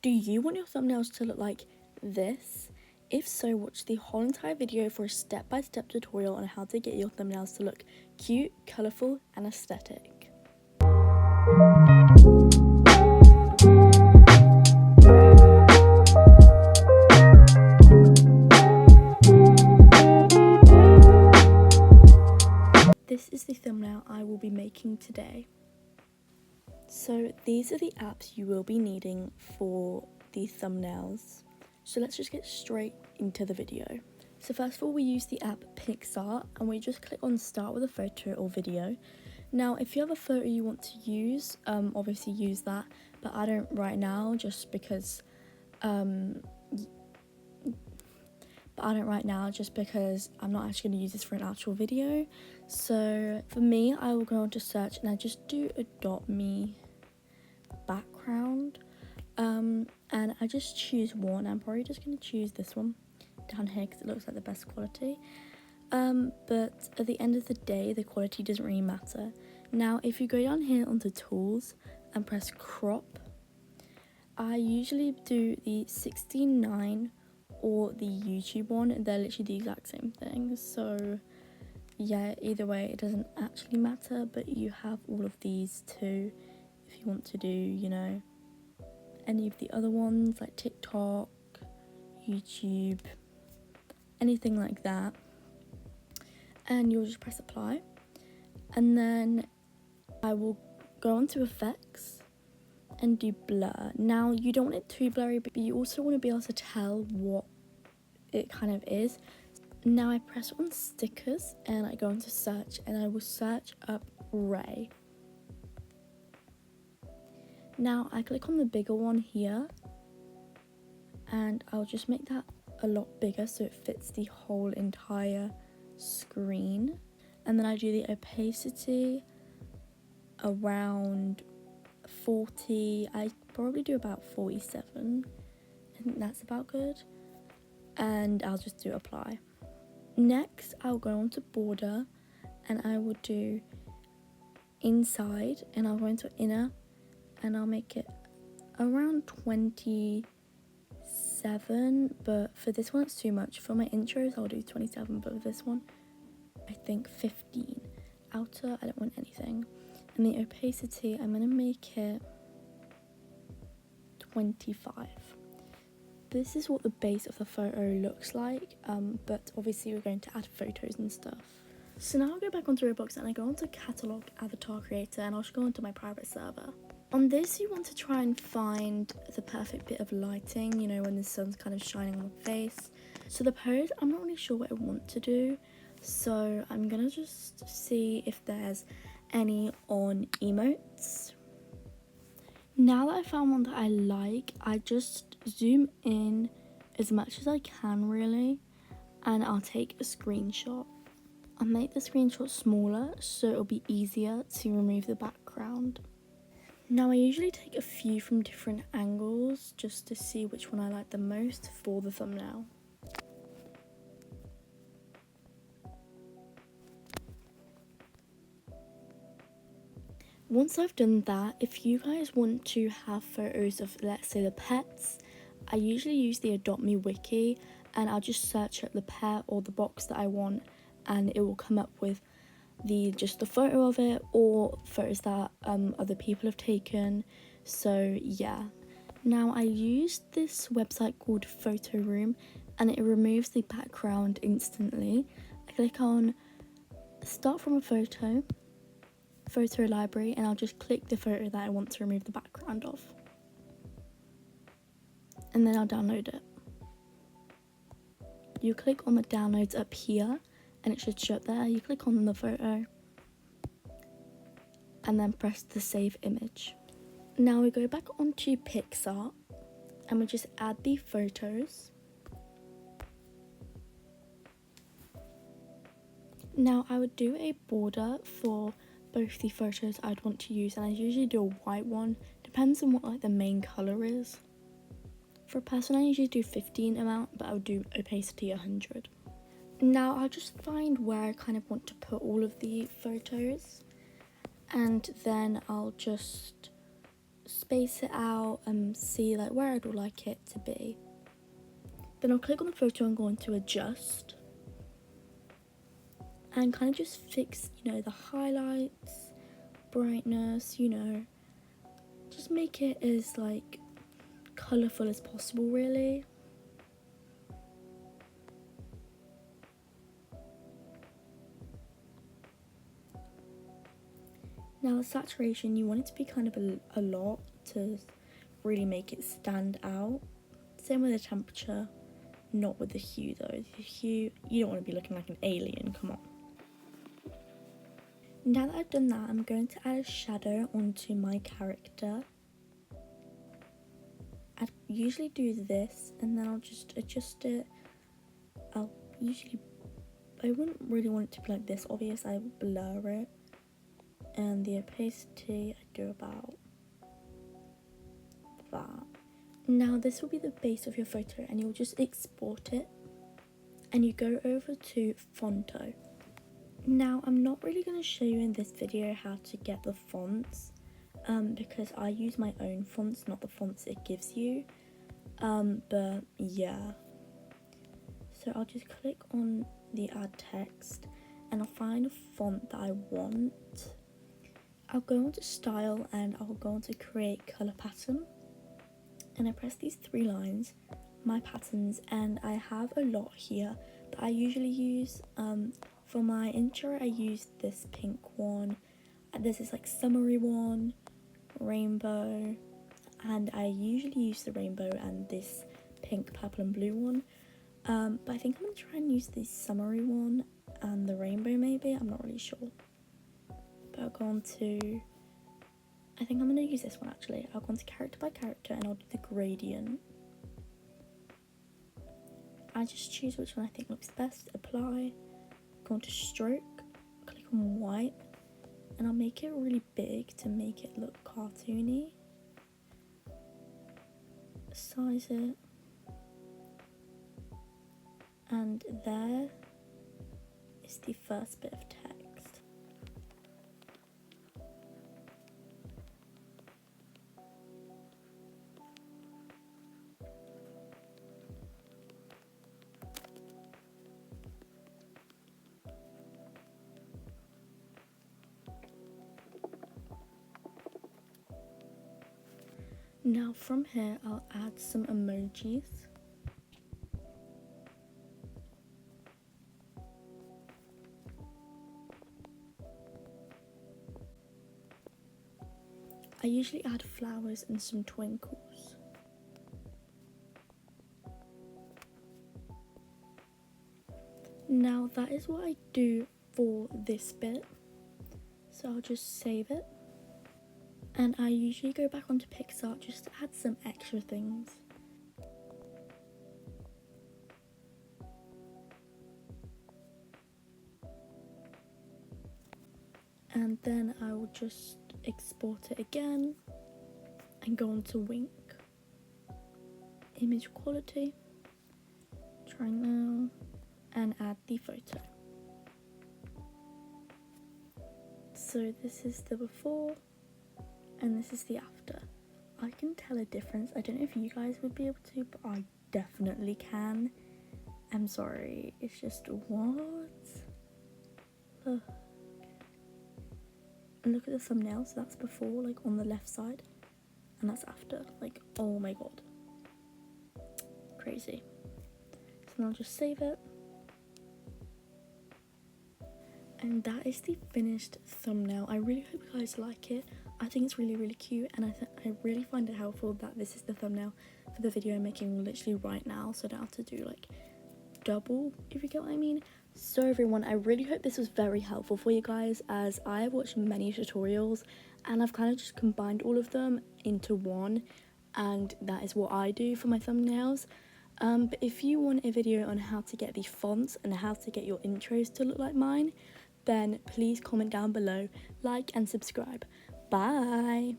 Do you want your thumbnails to look like this? If so, watch the whole entire video for a step-by-step tutorial on how to get your thumbnails to look cute, colourful and aesthetic. This is the thumbnail I will be making today. So these are the apps you will be needing for the thumbnails. So let's just get straight into the video. So first of all, we use the app Pixar and we just click on start with a photo or video. Now if you have a photo you want to use, obviously use that, but I don't right now just because I'm not actually going to use this for an actual video. So for me, I will go on to search and I just do adopt me background, and I just choose one. I'm probably just going to choose this one down here because it looks like the best quality, but at the end of the day the quality doesn't really matter. Now if you go down here onto tools and press crop, I usually do the 16:9 or the YouTube one. They're literally the exact same thing, so yeah, either way it doesn't actually matter, but you have all of these too if you want to do, you know, any of the other ones like TikTok, YouTube, anything like that. And you'll just press apply, and then I will go on to effects and do blur. Now you don't want it too blurry, but you also want to be able to tell what it kind of is. Now I press on stickers and I go into search and I will search up Ray. Now I click on the bigger one here and I'll just make that a lot bigger so it fits the whole entire screen, and then I do the opacity around 40. I probably do about 47. I think that's about good, and I'll just do apply. Next I'll go on to border and I will do inside and I'll go into inner and I'll make it around 27, but for this one it's too much. For my intros I'll do 27, but for this one I think 15. Outer I don't want anything, and the opacity I'm gonna make it 25. This is what the base of the photo looks like, but obviously we're going to add photos and stuff. So now I'll go back onto Roblox and I go onto catalog avatar creator and I'll just go onto my private server. On this you want to try and find the perfect bit of lighting, you know, when the sun's kind of shining on the face. So the pose, I'm not really sure what I want to do, so I'm gonna just see if there's any on emotes. Now that I found one that I like, I just zoom in as much as I can really, and I'll take a screenshot. I'll make the screenshot smaller so it'll be easier to remove the background. Now I usually take a few from different angles just to see which one I like the most for the thumbnail. Once I've done that, if you guys want to have photos of, let's say, the pets, I usually use the Adopt Me wiki and I'll just search up the pet or the box that I want and it will come up with just the photo of it or photos that other people have taken. So yeah. Now I used this website called Photo Room and it removes the background instantly. I click on start from a photo library and I'll just click the photo that I want to remove the background of, and then I'll download it. You click on the downloads up here and it should show up there. You click on the photo and then press the save image. Now we go back onto Pixar and we just add the photos. Now I would do a border for both the photos I'd want to use, and I usually do a white one, depends on what like the main colour is. For a person I usually do 15 amount, but I would do opacity 100. Now I'll just find where I kind of want to put all of the photos, and then I'll just space it out and see like where I'd like it to be. Then I'll click on the photo and go on to adjust and kind of just fix, you know, the highlights, brightness, you know, just make it as like colourful as possible really. Now the saturation, you want it to be kind of a lot to really make it stand out. Same with the temperature, not with the hue though. The hue, you don't want to be looking like an alien, come on. Now that I've done that, I'm going to add a shadow onto my character. I usually do this and then I'll just adjust it. I wouldn't really want it to be like this, obvious, I blur it. And the opacity, I do about that. Now this will be the base of your photo and you'll just export it and you go over to Fonto. Now I'm not really going to show you in this video how to get the fonts because I use my own fonts, not the fonts it gives you, but yeah. So I'll just click on the add text and I'll find a font that I want. I'll go onto style and I'll go onto create color pattern and I press these 3 lines, my patterns, and I have a lot here that I usually use. For my intro I use this pink one, this is like summery one, rainbow, and I usually use the rainbow and this pink, purple and blue one, but I think I'm going to try and use the summery one and the rainbow maybe, I'm not really sure. But I'll go on to, I think I'm going to use this one actually. I'll go on to character by character and I'll do the gradient. I just choose which one I think looks best, apply, go on to stroke, click on white, and I'll make it really big to make it look cartoony. Size it. And there is the first bit of text. Now from here I'll add some emojis. I usually add flowers and some twinkles. Now that is what I do for this bit, so I'll just save it. And I usually go back onto Pixar just to add some extra things. And then I will just export it again and go on to Wink. Image quality, try now, and add the photo. So this is the before and this is the after. I can tell a difference. I don't know if you guys would be able to, but I definitely can. I'm sorry, it's just what? Ugh. And look at the thumbnail, so that's before, like on the left side, and that's after, like, oh my god. Crazy. So now I'll just save it. And that is the finished thumbnail. I really hope you guys like it. I think it's really, really cute, and I really find it helpful that this is the thumbnail for the video I'm making literally right now, so I don't have to do like double, if you get what I mean. So everyone, I really hope this was very helpful for you guys, as I have watched many tutorials and I've kind of just combined all of them into one, and that is what I do for my thumbnails. But if you want a video on how to get the fonts and how to get your intros to look like mine, then please comment down below, like and subscribe. Bye!